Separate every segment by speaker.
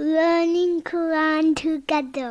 Speaker 1: learning Quran together.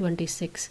Speaker 2: 26।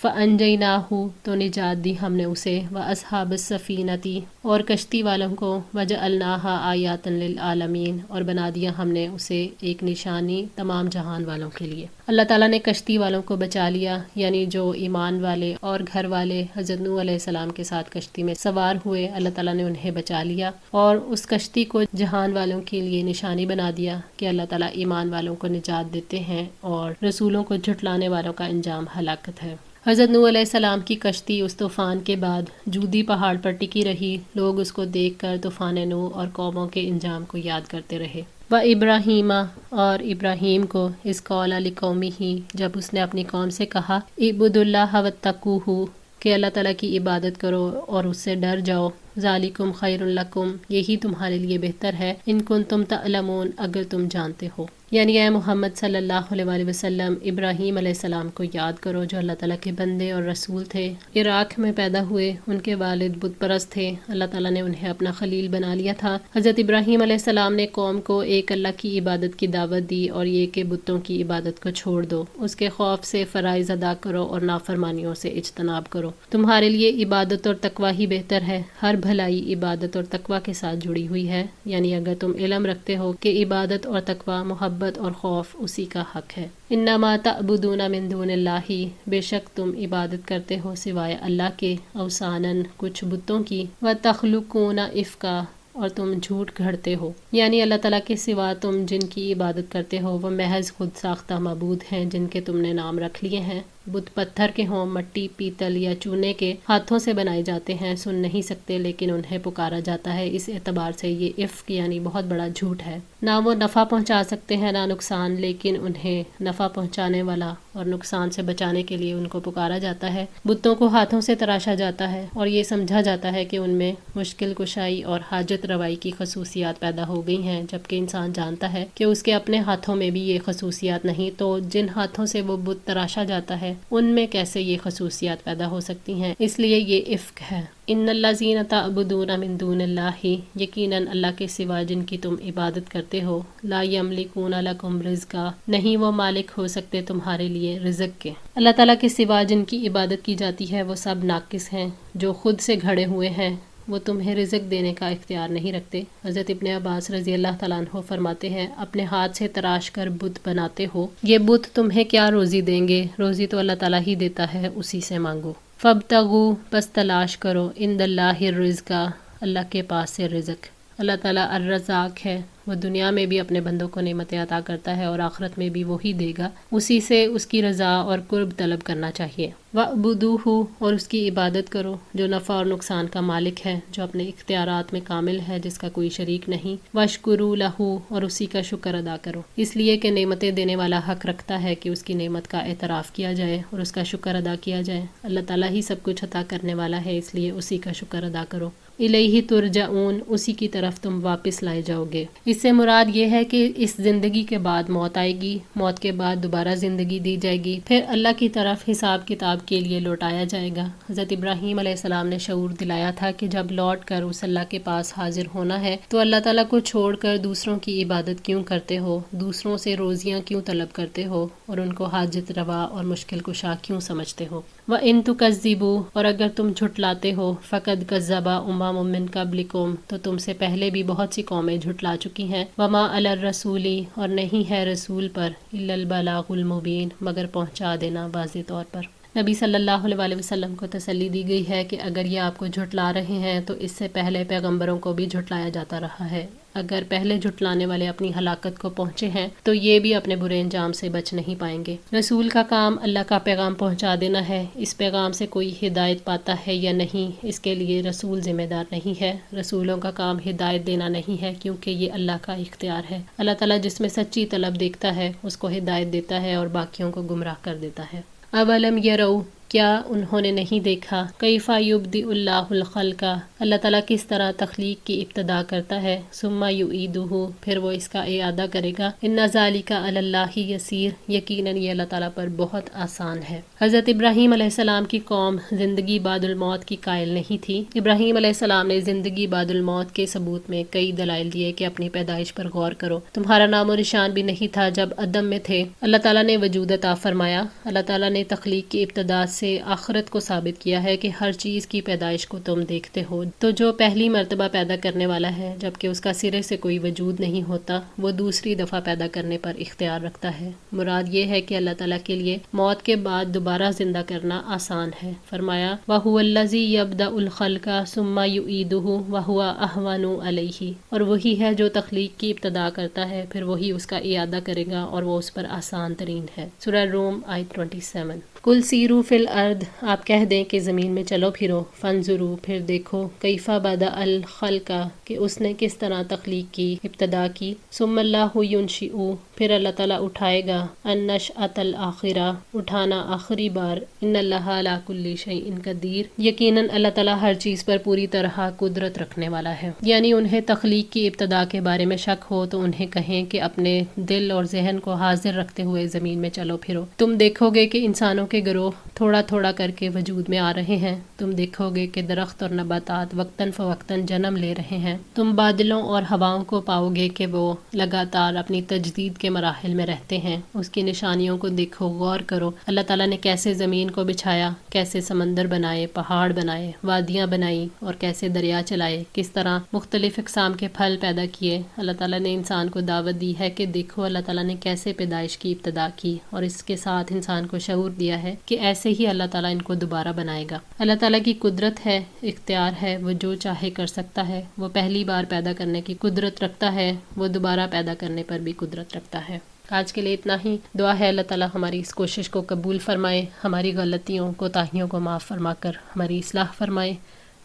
Speaker 2: فَأَنْجَيْنَاهُ تو نجات دی ہم نے اسے، وَأَصْحَابَ السَّفِينَةِ اور کشتی والوں کو، وَجَعَلْنَاهَا آیَاتًا لِلْعَالَمِينَ اور بنا دیا ہم نے اسے ایک نشانی تمام جہان والوں کے لیے۔ اللہ تعالیٰ نے کشتی والوں کو بچا لیا، یعنی جو ایمان والے اور گھر والے حضرت نوح علیہ السلام کے ساتھ کشتی میں سوار ہوئے، اللہ تعالیٰ نے انہیں بچا لیا اور اس کشتی کو جہان والوں کے لیے نشانی بنا دیا کہ اللہ تعالیٰ ایمان والوں کو نجات دیتے ہیں اور رسولوں کو جھٹلانے والوں کا انجام ہلاکت ہے۔ حضرت نوح علیہ السلام کی کشتی اس طوفان کے بعد جودی پہاڑ پر ٹکی رہی، لوگ اس کو دیکھ کر طوفان نوح اور قوموں کے انجام کو یاد کرتے رہے۔ وَإِبْرَاهِيمَ اور ابراہیم کو اِذْ قَالَ لِقَوْمِهِ جب اس نے اپنی قوم سے کہا، اعبدوا اللَّهَ وَاتَّقُوهُ کہ اللہ تعالیٰ کی عبادت کرو اور اس سے ڈر جاؤ، ذَلِكُمْ خَيْرٌ لَكُمْ یہی تمہارے لیے بہتر ہے، ان کنتم تعلمون اگر تم جانتے ہو، یعنی اے محمد صلی اللہ علیہ وآلہ وسلم ابراہیم علیہ السلام کو یاد کرو جو اللہ تعالیٰ کے بندے اور رسول تھے، عراق میں پیدا ہوئے، ان کے والد بت پرست تھے، اللہ تعالیٰ نے انہیں اپنا خلیل بنا لیا تھا۔ حضرت ابراہیم علیہ السلام نے قوم کو ایک اللہ کی عبادت کی دعوت دی اور یہ کہ بتوں کی عبادت کو چھوڑ دو، اس کے خوف سے فرائض ادا کرو اور نافرمانیوں سے اجتناب کرو، تمہارے لیے عبادت اور تقوی ہی بہتر ہے، ہر بھلائی عبادت اور تقوی کے ساتھ جڑی ہوئی ہے، یعنی اگر تم علم رکھتے ہو کہ عبادت اور تقوی، محبت اور خوف اسی کا حق ہے۔ انما تعبدون من دون اللہ بے شک تم عبادت کرتے ہو سوائے اللہ کے، اوثاناً کچھ بتوں کی، وتخلقون افکا اور تم جھوٹ گھڑتے ہو، یعنی اللہ تعالیٰ کے سوا تم جن کی عبادت کرتے ہو وہ محض خود ساختہ معبود ہیں جن کے تم نے نام رکھ لیے ہیں، بت پتھر کے ہوں، مٹی، پیتل یا چونے کے، ہاتھوں سے بنائے جاتے ہیں، سن نہیں سکتے لیکن انہیں پکارا جاتا ہے، اس اعتبار سے یہ افک یعنی بہت بڑا جھوٹ ہے۔ نہ وہ نفع پہنچا سکتے ہیں نہ نقصان، لیکن انہیں نفع پہنچانے والا اور نقصان سے بچانے کے لیے ان کو پکارا جاتا ہے۔ بتوں کو ہاتھوں سے تراشا جاتا ہے اور یہ سمجھا جاتا ہے کہ ان میں مشکل کشائی اور حاجت روائی کی خصوصیات پیدا ہو گئی ہیں، جبکہ انسان جانتا ہے کہ اس کے اپنے ہاتھوں میں بھی یہ خصوصیات نہیں، تو جن ہاتھوں سے وہ بت تراشا جاتا ہے ان میں کیسے یہ خصوصیات پیدا ہو سکتی ہیں، اس لیے یہ افک ہے۔ ان الذین تعبدون من دون اللہ یقیناً اللہ کے سوا جن کی تم عبادت کرتے ہو، لا یملکون لکم رزقا نہیں وہ مالک ہو سکتے تمہارے لیے رزق کے۔ اللہ تعالیٰ کے سوا جن کی عبادت کی جاتی ہے وہ سب ناقص ہیں، جو خود سے گھڑے ہوئے ہیں، وہ تمہیں رزق دینے کا اختیار نہیں رکھتے۔ حضرت ابن عباس رضی اللہ تعالیٰ عنہ فرماتے ہیں، اپنے ہاتھ سے تراش کر بت بناتے ہو، یہ بت تمہیں کیا روزی دیں گے، روزی تو اللہ تعالیٰ ہی دیتا ہے، اسی سے مانگو۔ فابتغوا بس تلاش کرو، عند اللہ الرزق اللہ کے پاس سے رزق۔ اللہ تعالیٰ الرزاق ہے، وہ دنیا میں بھی اپنے بندوں کو نعمتیں عطا کرتا ہے اور آخرت میں بھی وہی دے گا، اسی سے اس کی رضا اور قرب طلب کرنا چاہیے۔ وَاعْبُدُوهُ اور اس کی عبادت کرو جو نفع اور نقصان کا مالک ہے، جو اپنے اختیارات میں کامل ہے، جس کا کوئی شریک نہیں۔ وَاشْكُرُوا لَهُ اور اسی کا شکر ادا کرو، اس لیے کہ نعمتیں دینے والا حق رکھتا ہے کہ اس کی نعمت کا اعتراف کیا جائے اور اس کا شکر ادا کیا جائے۔ اللہ تعالیٰ ہی سب کچھ عطا کرنے والا ہے، اس لیے اسی کا شکر ادا کرو۔ الیہ ترجعون اسی کی طرف تم واپس لائے جاؤ گے۔ اس سے مراد یہ ہے کہ اس زندگی کے بعد موت آئے گی، موت کے بعد دوبارہ زندگی دی جائے گی، پھر اللہ کی طرف حساب کتاب کے لیے لوٹایا جائے گا۔ حضرت ابراہیم علیہ السلام نے شعور دلایا تھا کہ جب لوٹ کر اس اللہ کے پاس حاضر ہونا ہے تو اللہ تعالیٰ کو چھوڑ کر دوسروں کی عبادت کیوں کرتے ہو، دوسروں سے روزیاں کیوں طلب کرتے ہو اور ان کو حاجت روا اور مشکل کشا کیوں سمجھتے ہو۔ وَإِن تُكَذِّبُوا اور اگر تم جھٹلاتے ہو، فَقَدْ كَذَّبَ أُمَمٌ مِّن قَبْلِكُمْ تو تم سے پہلے بھی بہت سی قومیں جھٹلا چکی ہیں۔ وَمَا عَلَى الرَّسُولِ اور نہیں ہے رسول پر، إِلَّا الْبَلَاغُ الْمُبِينُ مگر پہنچا دینا واضح طور پر۔ نبی صلی اللہ علیہ وآلہ وسلم کو تسلی دی گئی ہے کہ اگر یہ آپ کو جھٹلا رہے ہیں تو اس سے پہلے پیغمبروں کو بھی جھٹلایا جاتا رہا ہے، اگر پہلے جھٹلانے والے اپنی ہلاکت کو پہنچے ہیں تو یہ بھی اپنے برے انجام سے بچ نہیں پائیں گے۔ رسول کا کام اللہ کا پیغام پہنچا دینا ہے، اس پیغام سے کوئی ہدایت پاتا ہے یا نہیں اس کے لیے رسول ذمہ دار نہیں ہے۔ رسولوں کا کام ہدایت دینا نہیں ہے کیونکہ یہ اللہ کا اختیار ہے۔ اللہ تعالیٰ جس میں سچی طلب دیکھتا ہے اس کو ہدایت دیتا ہے اور باقیوں کو گمراہ کر دیتا ہے۔ اولم یروا کیا انہوں نے نہیں دیکھا، کیف یبدئ اللہ الخلق اللہ تعالیٰ کس طرح تخلیق کی ابتدا کرتا ہے، ثم یعیدہ پھر وہ اس کا اعادہ کرے گا، ان ذالک علی اللہ یسیر یقیناً یہ اللہ تعالیٰ پر بہت آسان ہے۔ حضرت ابراہیم علیہ السلام کی قوم زندگی بعد الموت کی قائل نہیں تھی۔ ابراہیم علیہ السلام نے زندگی بعد الموت کے ثبوت میں کئی دلائل دیے کہ اپنی پیدائش پر غور کرو، تمہارا نام و نشان بھی نہیں تھا جب عدم میں تھے، اللہ تعالیٰ نے وجود عطا فرمایا، اللہ تعالیٰ نے تخلیق کی ابتدا سے آخرت کو ثابت کیا ہے کہ ہر چیز کی پیدائش کو تم دیکھتے ہو۔ تو جو پہلی مرتبہ پیدا کرنے والا ہے جبکہ اس کا سرے سے کوئی وجود نہیں ہوتا، وہ دوسری دفعہ پیدا کرنے پر اختیار رکھتا ہے۔ مراد یہ ہے کہ اللہ تعالیٰ کے لیے موت کے بعد دوبارہ زندہ کرنا آسان ہے۔ فرمایا وَهُوَ الَّذِي يَبْدَأُ الْخَلْقَ ثُمَّ يُعِيدُهُ وَهُوَ أَهْوَنُ عَلَيْهِ، اور وہی ہے جو تخلیق کی ابتدا کرتا ہے پھر وہی اس کا اعادہ کرے گا اور وہ اس پر آسان ترین ہے۔ سورہ روم آیت 27۔ کل سیرو فی الارض، آپ کہہ دیں کہ زمین میں چلو پھرو، فانظروا، پھر دیکھو، کیفا بدأ الخلق، کہ اس نے کس طرح تخلیق کی، ابتدا کی، ثم اللہ ینشئ، پھر اللہ تعالیٰ اٹھائے گا، النشأۃ الآخرہ، اٹھانا آخری بار، ان اللہ علی کل شیء قدیر، یقیناً اللہ تعالیٰ ہر چیز پر پوری طرح قدرت رکھنے والا ہے۔ یعنی انہیں تخلیق کی ابتدا کے بارے میں شک ہو تو انہیں کہیں کہ اپنے دل اور ذہن کو حاضر رکھتے ہوئے زمین میں چلو پھرو، تم دیکھو گے کہ انسانوں کے گروہ تھوڑا تھوڑا کر کے وجود میں آ رہے ہیں، تم دیکھو گے کہ درخت اور نباتات وقتاً فوقتاً جنم لے رہے ہیں، تم بادلوں اور ہواؤں کو پاؤ گے کہ وہ لگاتار اپنی تجدید کے مراحل میں رہتے ہیں۔ اس کی نشانیوں کو دیکھو، غور کرو، اللہ تعالیٰ نے کیسے زمین کو بچھایا، کیسے سمندر بنائے، پہاڑ بنائے، وادیاں بنائیں اور کیسے دریا چلائے، کس طرح مختلف اقسام کے پھل پیدا کیے۔ اللہ تعالیٰ نے انسان کو دعوت دی ہے کہ دیکھو اللہ تعالیٰ نے کیسے پیدائش کی ابتدا کی، اور اس کے ساتھ انسان کو شعور دیا ہے کہ ایسے ہی اللہ تعالیٰ ان کو دوبارہ بنائے گا۔ اللہ تعالیٰ کی قدرت ہے، اختیار ہے، وہ جو چاہے کر سکتا ہے، وہ پہلی بار پیدا کرنے کی قدرت رکھتا ہے، وہ دوبارہ پیدا کرنے پر بھی قدرت رکھتا ہے۔ آج کے لیے اتنا ہی۔ دعا ہے اللہ تعالیٰ ہماری اس کوشش کو قبول فرمائے، ہماری غلطیوں کوتاہیوں کو معاف فرما کر ہماری اصلاح فرمائے۔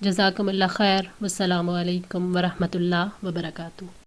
Speaker 2: جزاکم اللہ خیر، والسلام علیکم ورحمۃ اللہ وبرکاتہ۔